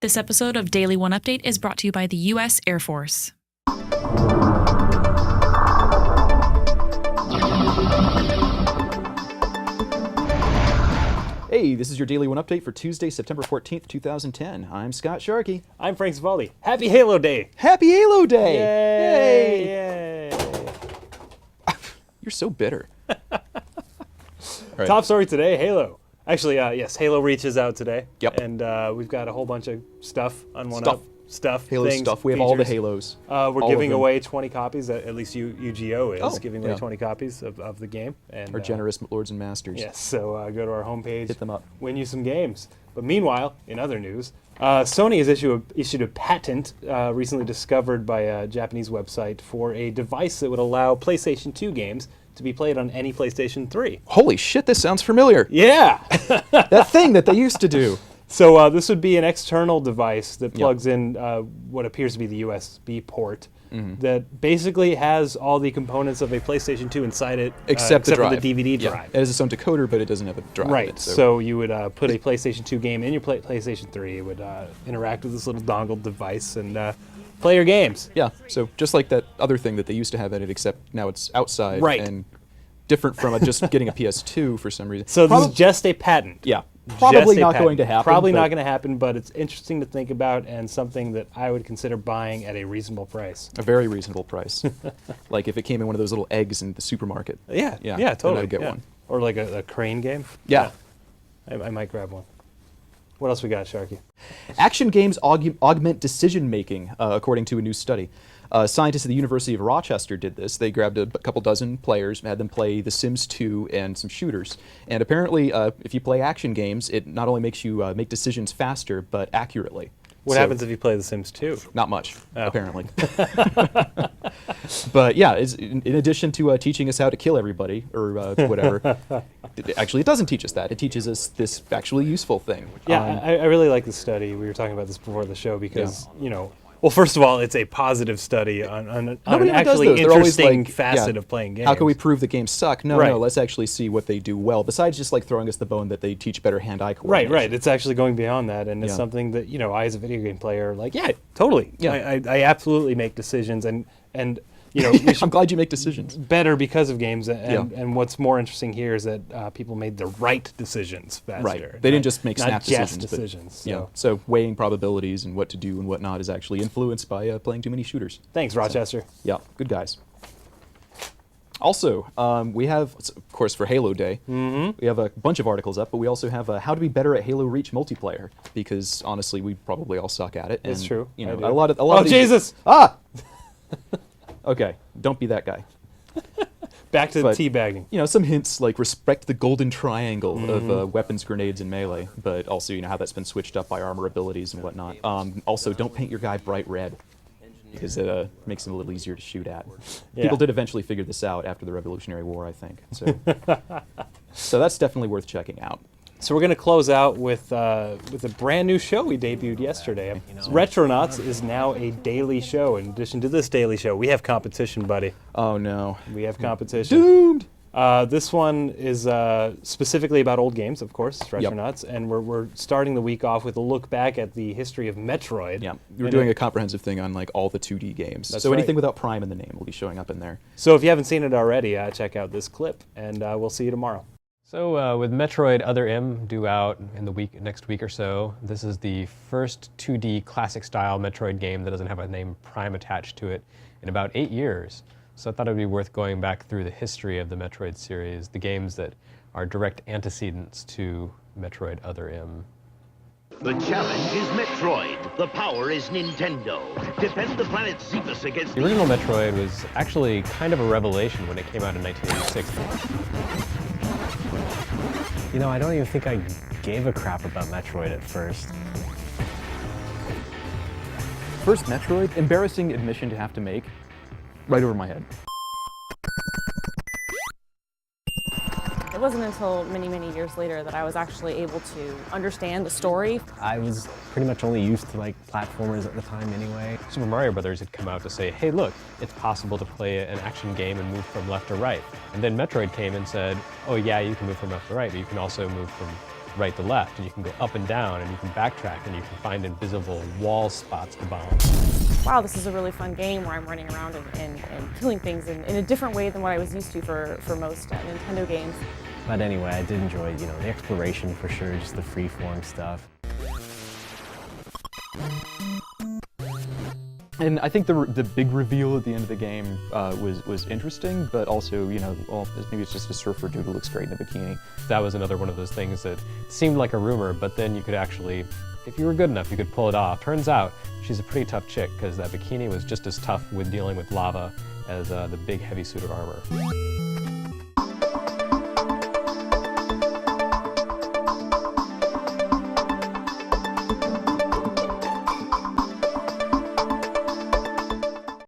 This episode of Daily 1UPdate is brought to you by the U.S. Air Force. Hey, this is your Daily 1UPdate for Tuesday, September 14th, 2010. I'm Scott Sharkey. I'm Frank Zavaldi. Happy Halo Day! Happy Halo Day! Yay! Yay! You're so bitter. Right. Top story today, Halo. Actually, yes, Halo Reach is out today. Yep. And we've got a whole bunch of stuff on 1UP. Stuff. Halo things, stuff. We have features. all the Halos. We're giving away 20 copies, at least UGO is giving away yeah. 20 copies of the game. And, Our generous lords and masters. Yes, so go to our homepage. Hit them up. Win you some games. But meanwhile, in other news, Sony has issued a patent recently discovered by a Japanese website for a device that would allow PlayStation 2 games to be played on any PlayStation 3. Holy shit, this sounds familiar. Yeah! That thing that they used to do. So this would be an external device that plugs in what appears to be the USB port that basically has all the components of a PlayStation 2 inside it, Except the for drive. the DVD drive. It has its own decoder, but it doesn't have a drive. Right, in it, so you would put a PlayStation 2 game in your PlayStation 3. It would interact with this little dongle device and play your games. Yeah, so just like that other thing that they used to have in it, except now it's outside. Right. And different from just getting a PS2 for some reason. So this is just a patent. Yeah. Probably Just a not patent. going to happen. Probably but not going to happen, but it's interesting to think about and something that I would consider buying at a reasonable price. A very reasonable price. Like if it came in one of those little eggs in the supermarket. Yeah, Yeah, totally. then I'd get yeah. one. Or like a crane game. Yeah. I might grab one. What else we got, Sharky? Action games augment decision making, according to a new study. Scientists at the University of Rochester did this. They grabbed a couple dozen players, had them play The Sims 2 and some shooters. And apparently, if you play action games, it not only makes you make decisions faster, but accurately. What happens if you play The Sims 2? Not much, Oh. apparently. But yeah, in addition to teaching us how to kill everybody, or whatever, actually it doesn't teach us that. It teaches us this actually useful thing. Yeah, I really like this study. We were talking about this before the show because, well, first of all, it's a positive study on an Nobody ever does actually those. They're always interesting like, facet yeah, of playing games. How can we prove that games suck? No, Right. no, let's actually see what they do well, besides just like throwing us the bone that they teach better hand-eye coordination. Right. It's actually going beyond that, and it's Yeah. something that, I as a video game player, like, yeah, totally. Yeah. I absolutely make decisions, and we should I'm glad you make decisions. better because of games, and, Yeah. and what's more interesting here is that people made the right decisions faster. Right. They didn't just make not snap just decisions. decisions. But, yeah. So weighing probabilities and what to do and what not is actually influenced by playing too many shooters. Thanks, Rochester. Yeah, good guys. Also, we have, of course, for Halo Day, we have a bunch of articles up, but we also have how to be better at Halo Reach multiplayer, because honestly, we probably all suck at it. It's and, true. You know, I do. a lot of Oh, these- Jesus! Ah! Okay, don't be that guy. Back to But- teabagging. Some hints like respect the golden triangle of weapons, grenades, and melee, but also how that's been switched up by armor abilities and whatnot. Also, don't paint your guy bright red, because it makes him a little easier to shoot at. Yeah. People did eventually figure this out after the Revolutionary War, I think. So that's definitely worth checking out. So we're going to close out with a brand new show we debuted yesterday. Retronauts is now a daily show. In addition to this daily show, we have competition, buddy. Oh no. We have competition. Doomed! This one is specifically about old games, of course, Retronauts, and we're starting the week off with a look back at the history of Metroid. Yeah, we're doing a comprehensive thing on like all the 2D games. That's So right. anything without Prime in the name will be showing up in there. So if you haven't seen it already, check out this clip, and we'll see you tomorrow. So with Metroid Other M due out in the next week or so, this is the first 2D classic-style Metroid game that doesn't have a name Prime attached to it in about 8 years. So I thought it would be worth going back through the history of the Metroid series, the games that are direct antecedents to Metroid Other M. The challenge is Metroid. The power is Nintendo. Defend the planet Xephus against The original Metroid was actually kind of a revelation when it came out in 1986. I don't even think I gave a crap about Metroid at first. First Metroid, embarrassing admission to have to make, right over my head. It wasn't until many, many years later that I was actually able to understand the story. I was pretty much only used to platformers at the time anyway. Super Mario Brothers had come out to say, hey look, it's possible to play an action game and move from left to right. And then Metroid came and said, oh yeah, you can move from left to right, but you can also move from right to left, and you can go up and down, and you can backtrack, and you can find invisible wall spots to bomb. Wow, this is a really fun game where I'm running around and killing things in a different way than what I was used to for most Nintendo games. But anyway, I did enjoy, the exploration for sure, just the freeform stuff. And I think the big reveal at the end of the game was interesting, but also, well, maybe it's just a surfer dude who looks great in a bikini. That was another one of those things that seemed like a rumor, but then you could actually, if you were good enough, you could pull it off. Turns out she's a pretty tough chick, because that bikini was just as tough with dealing with lava as the big heavy suit of armor.